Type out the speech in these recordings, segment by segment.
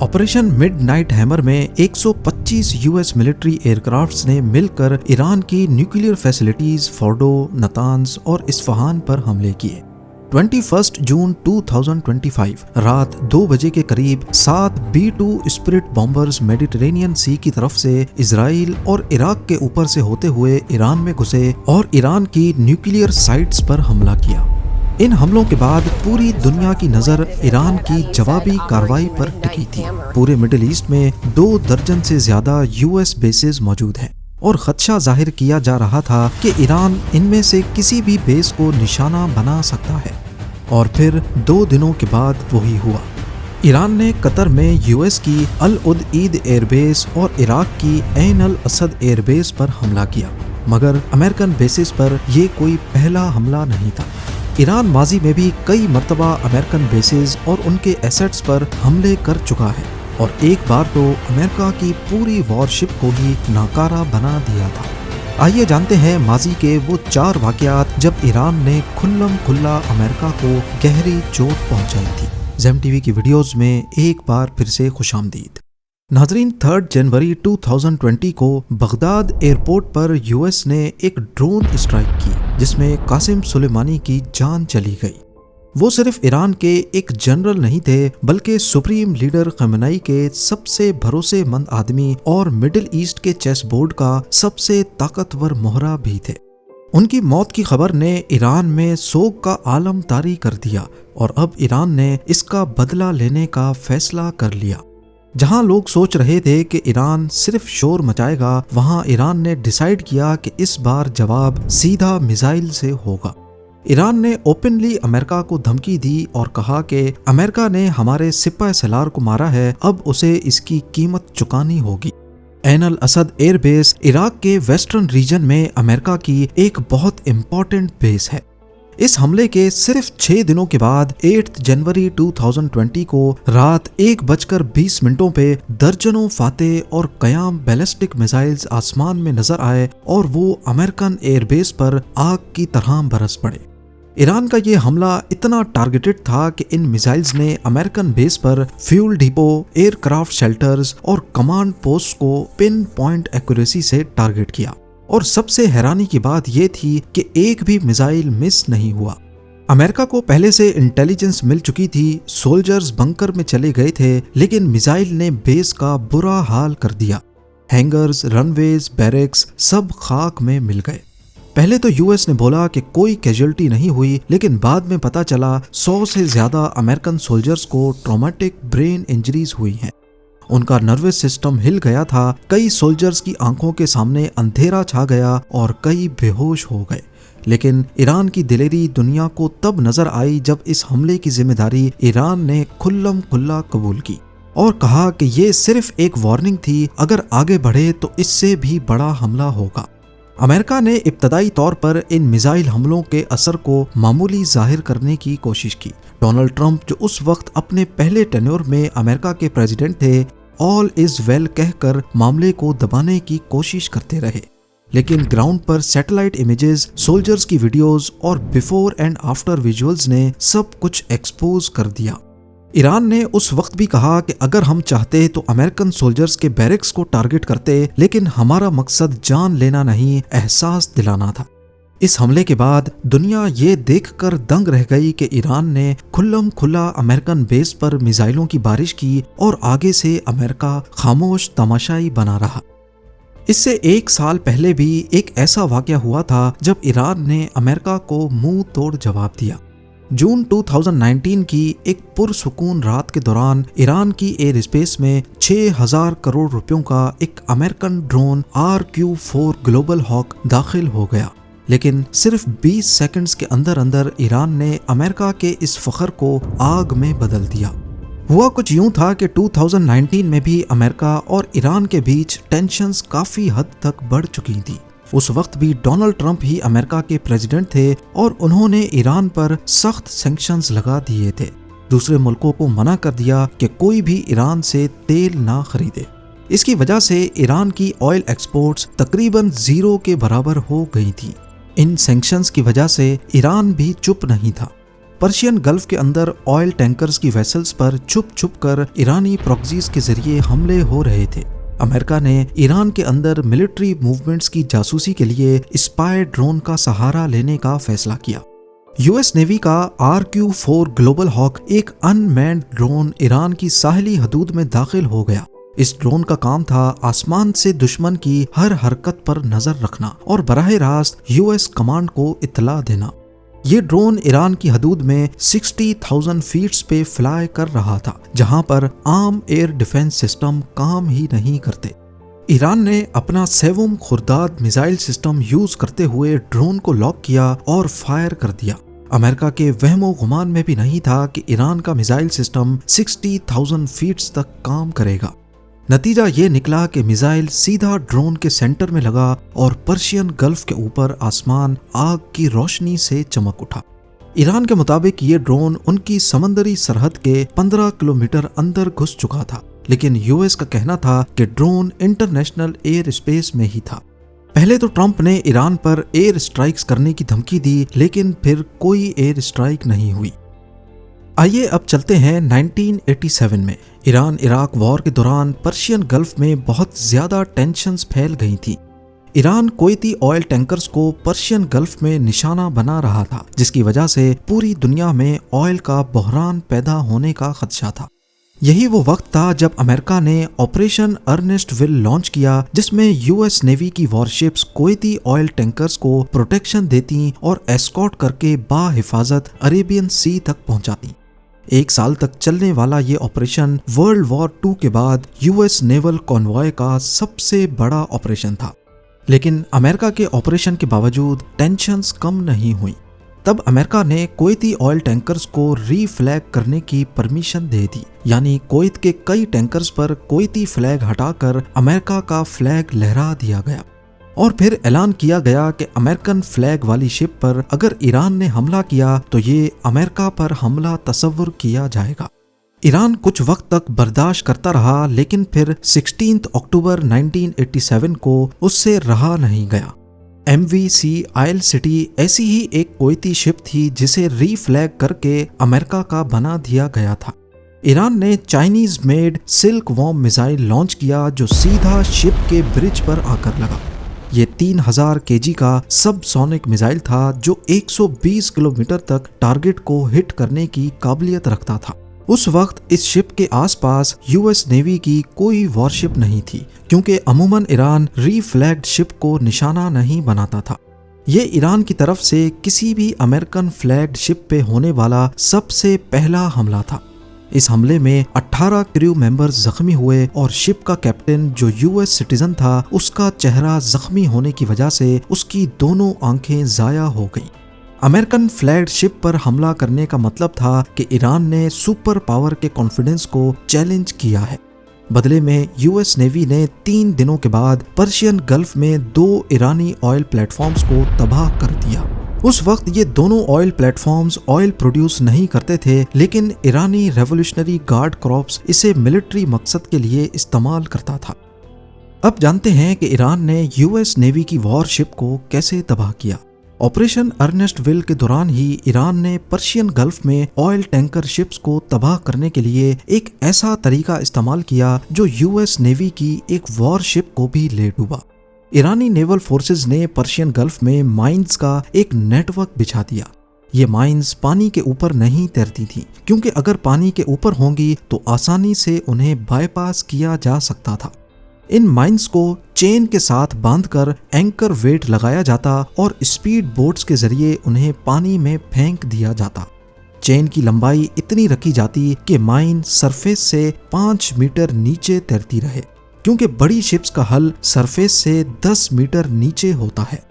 Operation midnight hammer में 125 US military aircrafts ने मिलकर ईरान की न्यूक्लियर फैसिलिटीज फोर्डो, नतांज और इस्फहान पर हमले किए। 21 जून 2025 रात 2 बजे के करीब 7 B-2 स्पिरिट बॉम्बर्स मेडिटेरेनियन सी की तरफ से इजराइल और इराक के ऊपर से होते हुए ईरान में घुसे और ईरान की न्यूक्लियर साइट्स पर हमला किया। इन हमलों के बाद पूरी दुनिया की नजर ईरान की जवाबी कार्रवाई पर टिकी थी। पूरे मिडिल ईस्ट में 2 दर्जन से ज्यादा यूएस बेसेस मौजूद हैं और खदशा जाहिर किया जा रहा था कि ईरान इनमें से किसी भी बेस को निशाना बना सकता है। और फिर 2 दिनों के बाद वही हुआ। ईरान ने कतर में यूएस की अल उद ईद एयरबेस और इराक की ऐन अल असद एयरबेस पर हमला किया, मगर अमेरिकन बेसिस पर यह कोई पहला हमला नहीं था। ईरान माजी में भी कई मर्तबा अमेरिकन बेसेस और उनके एसेट्स पर हमले कर चुका है और एक बार तो अमेरिका की पूरी वॉरशिप को ही नाकारा बना दिया था। आइए जानते हैं माजी के वो 4 वाकयात जब ईरान ने खुल्लम खुल्ला अमेरिका को गहरी चोट पहुंचाई थी। ज़ेम टीवी की वीडियोस में एक बार फिर से खुशामदीद। नाजरीन, 3 जनवरी 2020 को बगदाद एयरपोर्ट पर यूएस ने एक ड्रोन स्ट्राइक की जिसमें कासिम सुलेमानी की जान चली गई। वो सिर्फ ईरान के एक जनरल नहीं थे बल्कि सुप्रीम लीडर खमेनी के सबसे भरोसेमंद आदमी और मिडिल ईस्ट के चेस बोर्ड का सबसे ताकतवर मोहरा भी थे। उनकी मौत की खबर ने ईरान में सोग का आलम तारी कर दिया और अब ईरान ने इसका बदला लेने का फैसला कर लिया। जहां लोग सोच रहे थे कि ईरान सिर्फ शोर मचाएगा, वहां ईरान ने डिसाइड किया कि इस बार जवाब सीधा मिसाइल से होगा। ईरान ने ओपनली अमेरिका को धमकी दी और कहा कि अमेरिका ने हमारे सिपह सलार को मारा है, अब उसे इसकी कीमत चुकानी होगी। ऐन अल असद एयरबेस इराक के वेस्टर्न रीजन में अमेरिका की एक बहुत इंपॉर्टेंट बेस है। इस हमले के सिर्फ 6 दिनों के बाद 8 जनवरी 2020 को रात 1:20 पे दर्जनों फातेह और कयाम बैलिस्टिक मिसाइल्स आसमान में नजर आए और वो अमेरिकन एयरबेस पर आग की तरह बरस पड़े। ईरान का ये हमला इतना टारगेटेड था कि इन मिसाइल्स ने अमेरिकन बेस पर फ्यूल डिपो, एयरक्राफ्ट शेल्टर्स और कमांड पोस्ट को पिन पॉइंट एक्यूरेसी से टारगेट किया। और सबसे हैरानी की बात यह थी कि एक भी मिसाइल मिस नहीं हुआ। अमेरिका को पहले से इंटेलिजेंस मिल चुकी थी, सोल्जर्स बंकर में चले गए थे, लेकिन मिसाइल ने बेस का बुरा हाल कर दिया। हैंगर्स, रनवेज, बैरक्स सब खाक में मिल गए। पहले तो यूएस ने बोला कि कोई कैजुअल्टी नहीं हुई, लेकिन बाद में पता चला 100 से ज्यादा अमेरिकन सोल्जर्स को ट्रॉमेटिक ब्रेन इंजरीज हुई हैं। उनका नर्वस सिस्टम हिल गया था, कई सोल्जर्स की आंखों के सामने अंधेरा छा गया और कई बेहोश हो गए। लेकिन ईरान की दिलेरी दुनिया को तब नजर आई जब इस हमले की जिम्मेदारी ईरान ने खुल्लम खुल्ला कबूल की और कहा कि ये सिर्फ एक वार्निंग थी, अगर आगे बढ़े तो इससे भी बड़ा हमला होगा। अमेरिका ने इब्तदाई तौर पर इन मिसाइल हमलों के असर को मामूली जाहिर करने की कोशिश की। डोनाल्ड ट्रंप, जो उस वक्त अपने पहले टेन्योर में अमेरिका के प्रेसिडेंट थे, ऑल इज वेल कहकर मामले को दबाने की कोशिश करते रहे। लेकिन ग्राउंड पर सैटेलाइट इमेजेस, सोल्जर्स की वीडियोस और बिफोर एंड आफ्टर विजुअल्स ने सब कुछ एक्सपोज कर दिया। ईरान ने उस वक्त भी कहा कि अगर हम चाहते तो अमेरिकन सोल्जर्स के बैरक्स को टारगेट करते, लेकिन हमारा मकसद जान लेना नहीं, एहसास दिलाना था। इस हमले के बाद दुनिया ये देखकर दंग रह गई कि ईरान ने खुल्लम खुल्ला अमेरिकन बेस पर मिसाइलों की बारिश की और आगे से अमेरिका खामोश तमाशाई बना रहा। इससे 1 साल पहले भी एक ऐसा वाकया हुआ था जब ईरान ने अमेरिका को मुंह तोड़ जवाब दिया। जून 2019 की एक पुरसुकून रात के दौरान ईरान की एयर स्पेस में 6000 करोड़ रुपयों का एक American drone RQ-4 global hoc दाखिल हो गया। लेकिन सिर्फ 20 सेकंड्स के अंदर अंदर ईरान ने अमेरिका के इस फख्र को आग में बदल दिया। हुआ कुछ यूं था कि 2019 में भी अमेरिका और ईरान के बीच टेंशन्स काफी हद तक बढ़ चुकी थी। उस वक्त भी डोनाल्ड ट्रंप ही अमेरिका के प्रेसिडेंट थे और उन्होंने ईरान पर सख्त सैंक्शंस लगा दिए थे। दूसरे मुल्कों को मना कर दिया कि कोई भी ईरान से तेल ना खरीदे। इसकी वजह से ईरान की ऑयल एक्सपोर्ट्स तकरीबन 0 के बराबर हो गई थी। इन सैंक्शंस की वजह से ईरान भी चुप नहीं था। पर्शियन गल्फ के अंदर ऑयल टैंकर्स की वेसल्स पर छुप छुप कर ईरानी प्रॉक्सीज के जरिए हमले हो रहे थे। अमेरिका ने ईरान के अंदर मिलिट्री मूवमेंट्स की जासूसी के लिए स्पाई ड्रोन का सहारा लेने का फैसला किया। यूएस नेवी का RQ-4 ग्लोबल हॉक एक अनमैन्ड ड्रोन ईरान की साहिली हदूद में दाखिल हो गया। इस ड्रोन का काम था आसमान से दुश्मन की हर हरकत पर नजर रखना और बराह रास्त यूएस कमांड को इत्तला देना। ये ड्रोन ईरान की हदूद में 60,000 फीट्स पे फ्लाई कर रहा था, जहां पर आम एयर डिफेंस सिस्टम काम ही नहीं करते। ईरान ने अपना सेवुम खुर्दाद मिसाइल सिस्टम यूज करते हुए ड्रोन को लॉक किया और फायर कर दिया। अमेरिका के वहमो गुमान में भी नहीं था कि ईरान का मिसाइल सिस्टम 60,000 फीट्स तक काम करेगा। नतीजा ये निकला कि मिसाइल सीधा ड्रोन के सेंटर में लगा और पर्शियन गल्फ के ऊपर आसमान आग की रोशनी से चमक उठा। ईरान के मुताबिक ये ड्रोन उनकी समंदरी सरहद के 15 किलोमीटर अंदर घुस चुका था, लेकिन यूएस का कहना था कि ड्रोन इंटरनेशनल एयर स्पेस में ही था। पहले तो ट्रंप ने ईरान पर एयर स्ट्राइक्स करने की धमकी दी, लेकिन फिर कोई एयर स्ट्राइक नहीं हुई। आइए अब चलते हैं 1987 में। ईरान इराक वॉर के दौरान पर्शियन गल्फ में बहुत ज्यादा टेंशन्स फैल गई थी। ईरान कुवैती ऑयल टैंकर्स को पर्शियन गल्फ में निशाना बना रहा था, जिसकी वजह से पूरी दुनिया में ऑयल का बहरान पैदा होने का खदशा था। यही वो वक्त था जब अमेरिका ने ऑपरेशन अर्नेस्ट विल लॉन्च किया, जिसमें यूएस नेवी की वॉरशिप्स कुवैती ऑयल टैंकर्स को प्रोटेक्शन देती और एस्कॉर्ट करके बाहिफाजत अरेबियन सी तक पहुंचाती। 1 साल तक चलने वाला ये ऑपरेशन वर्ल्ड वॉर 2 के बाद यूएस नेवल कॉन्वॉय का सबसे बड़ा ऑपरेशन था। लेकिन अमेरिका के ऑपरेशन के बावजूद टेंशन्स कम नहीं हुई। तब अमेरिका ने कुवैती ऑयल टैंकर्स को रीफ्लैग करने की परमिशन दे दी, यानी कुवैत के कई टैंकर्स पर कुवैती फ्लैग हटाकर अमेरिका का फ्लैग लहरा दिया गया और फिर ऐलान किया गया कि अमेरिकन फ्लैग वाली शिप पर अगर ईरान ने हमला किया तो ये अमेरिका पर हमला तस्वुर किया जाएगा। ईरान कुछ वक्त तक बर्दाश्त करता रहा, लेकिन फिर 16 अक्टूबर 1987 को उससे रहा नहीं गया। MV Isle City ऐसी ही एक कुवैती शिप थी जिसे रीफ्लैग करके अमेरिका का बना दिया गया था। ईरान ने Chinese made silk worm missile launch किया, जो सीधा शिप के ब्रिज पर आकर लगा। ये 3000 kg का सबसोनिक मिसाइल था, जो 120 किलोमीटर तक टारगेट को हिट करने की काबिलियत रखता था। उस वक्त इस शिप के आसपास यूएस नेवी की कोई वॉरशिप नहीं थी, क्योंकि अमूमन ईरान रीफ्लैग्ड शिप को निशाना नहीं बनाता था। ये ईरान की तरफ से किसी भी अमेरिकन फ्लैग्ड शिप पे होने वाला सबसे पहला हमला था। इस हमले में 18 क्रू मेंबर्स जख्मी हुए और शिप का कैप्टन, जो यूएस सिटीजन था, उसका चेहरा जख्मी होने की वजह से उसकी दोनों आंखें जाया हो गई। अमेरिकन फ्लैग्ड शिप पर हमला करने का मतलब था कि ईरान ने सुपर पावर के कॉन्फिडेंस को चैलेंज किया है। बदले में यूएस नेवी ने 3 दिनों के बाद पर्शियन गल्फ में 2 ईरानी ऑयल प्लेटफॉर्म्स को तबाह कर दिया। उस वक्त ये दोनों ऑयल प्लेटफॉर्म्स ऑयल प्रोड्यूस नहीं करते थे, लेकिन ईरानी रेवोल्यूशनरी गार्ड क्रॉप्स इसे मिलिट्री मकसद के लिए इस्तेमाल करता था। अब जानते हैं कि ईरान ने यूएस नेवी की वॉरशिप को कैसे तबाह किया। ऑपरेशन अर्नेस्ट विल के दौरान ही ईरान ने पर्शियन गल्फ में ऑयल टैंकर शिप्स को तबाह करने के लिए एक ऐसा तरीका इस्तेमाल किया जो यूएस नेवी की एक वॉरशिप को भी ले डूबा। ईरानी नेवल फोर्सेस ने पर्शियन गल्फ में माइंस का एक नेटवर्क बिछा दिया। ये माइंस पानी के ऊपर नहीं तैरती थी, क्योंकि अगर पानी के ऊपर होंगी तो आसानी से उन्हें बाईपास किया जा सकता था। इन माइंस को चेन के साथ बांधकर एंकर वेट लगाया जाता और स्पीड बोट्स के जरिए उन्हें पानी में फेंक दिया जाता। चेन की लंबाई इतनी रखी जाती कि माइन सरफेस से 5 मीटर नीचे तैरती रहे, क्योंकि बड़ी शिप्स का हल सरफेस से 10 मीटर नीचे होता है।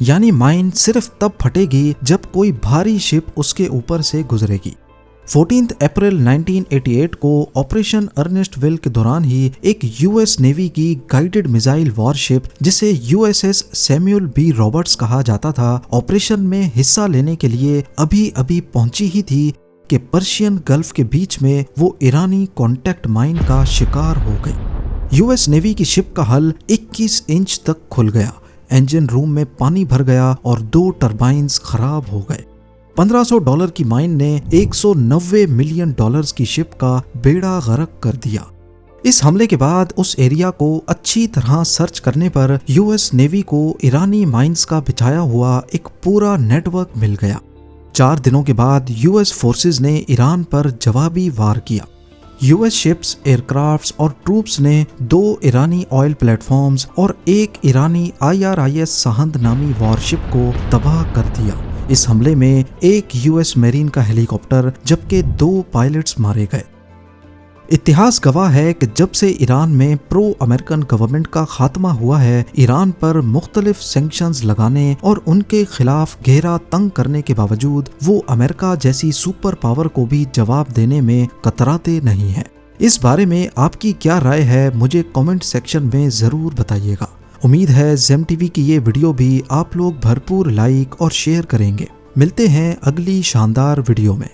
यानी माइन सिर्फ तब फटेगी जब कोई भारी शिप उसके ऊपर से गुजरेगी। 14 अप्रैल 1988 को ऑपरेशन अर्नेस्ट विल के दौरान ही एक यूएस नेवी की गाइडेड मिसाइल वॉरशिप, जिसे यूएसएस सैमुअल बी रॉबर्ट्स कहा जाता था, ऑपरेशन में हिस्सा लेने के लिए अभी अभी पहुंची ही थी कि पर्शियन गल्फ के बीच में वो ईरानी कॉन्टैक्ट माइन का शिकार हो गई। यूएस नेवी की शिप का हल 21 इंच तक खुल गया, इंजन रूम में पानी भर गया और 2 टरबाइन्स खराब हो गए। $1500 की माइन ने $190 मिलियन की शिप का बेड़ा गर्क कर दिया। इस हमले के बाद उस एरिया को अच्छी तरह सर्च करने पर यूएस नेवी को ईरानी माइंस का बिछाया हुआ एक पूरा नेटवर्क मिल गया। 4 दिनों के बाद यूएस फोर्सेस ने ईरान पर जवाबी वार किया। यूएस शिप्स, एयरक्राफ्ट्स और ट्रूप्स ने 2 ईरानी ऑयल प्लेटफॉर्म्स और एक ईरानी IRIS सहंद नामी वॉरशिप को तबाह कर दिया। इस हमले में एक यूएस मेरीन का हेलीकॉप्टर जबकि 2 पायलट्स मारे गए। इतिहास गवाह है कि जब से ईरान में प्रो अमेरिकन गवर्नमेंट का खात्मा हुआ है, ईरान पर मुख्तलिफ सैंक्शंस लगाने और उनके खिलाफ घेरा तंग करने के बावजूद वो अमेरिका जैसी सुपर पावर को भी जवाब देने में कतराते नहीं है। इस बारे में आपकी क्या राय है, मुझे कमेंट सेक्शन में ज़रूर बताइएगा। उम्मीद है जेम टीवी की ये वीडियो भी आप लोग भरपूर लाइक और शेयर करेंगे। मिलते हैं अगली शानदार वीडियो में।